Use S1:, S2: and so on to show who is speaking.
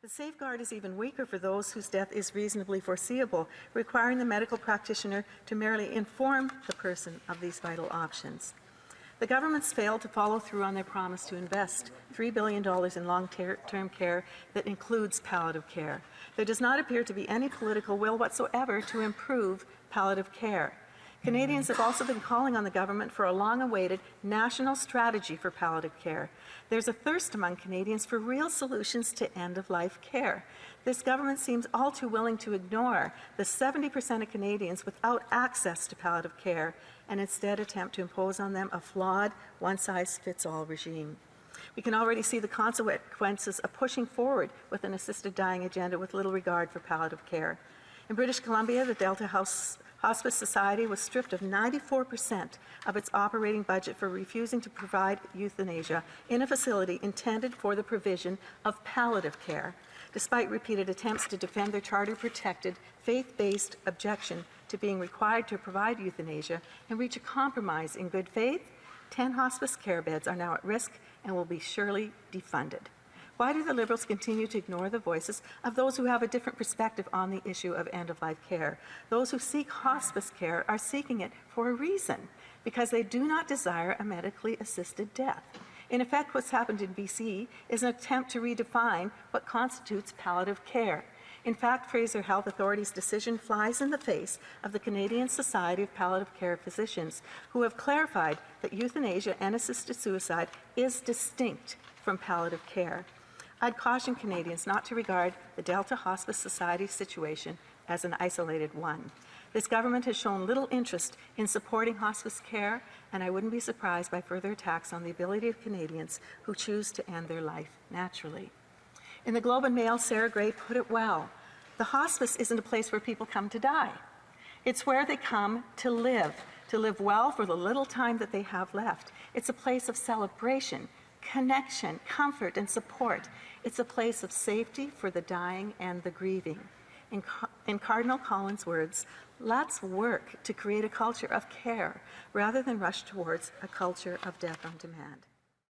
S1: The safeguard is even weaker for those whose death is reasonably foreseeable, requiring the medical practitioner to merely inform the person of these vital options. The governments failed to follow through on their promise to invest $3 billion in long-term care that includes palliative care. There does not appear to be any political will whatsoever to improve palliative care. Canadians have also been calling on the government for a long-awaited national strategy for palliative care. There's a thirst among Canadians for real solutions to end-of-life care. This government seems all too willing to ignore the 70% of Canadians without access to palliative care and instead attempt to impose on them a flawed, one-size-fits-all regime. We can already see the consequences of pushing forward with an assisted dying agenda with little regard for palliative care. In British Columbia, the Delta Hospice Society was stripped of 94% of its operating budget for refusing to provide euthanasia in a facility intended for the provision of palliative care, despite repeated attempts to defend their charter-protected, faith-based objection to being required to provide euthanasia and reach a compromise in good faith. 10 hospice care beds are now at risk and will be surely defunded. Why do the Liberals continue to ignore the voices of those who have a different perspective on the issue of end-of-life care? Those who seek hospice care are seeking it for a reason, because they do not desire a medically assisted death. In effect, what's happened in BC is an attempt to redefine what constitutes palliative care. In fact, Fraser Health Authority's decision flies in the face of the Canadian Society of Palliative Care Physicians, who have clarified that euthanasia and assisted suicide is distinct from palliative care. I'd caution Canadians not to regard the Delta Hospice Society situation as an isolated one. This government has shown little interest in supporting hospice care, and I wouldn't be surprised by further attacks on the ability of Canadians who choose to end their life naturally. In the Globe and Mail, Sarah Gray put it well. The hospice isn't a place where people come to die. It's where they come to live well for the little time that they have left. It's a place of celebration, connection, comfort, and support. It's a place of safety for the dying and the grieving. In Cardinal Collins' words, let's work to create a culture of care rather than rush towards a culture of death on demand.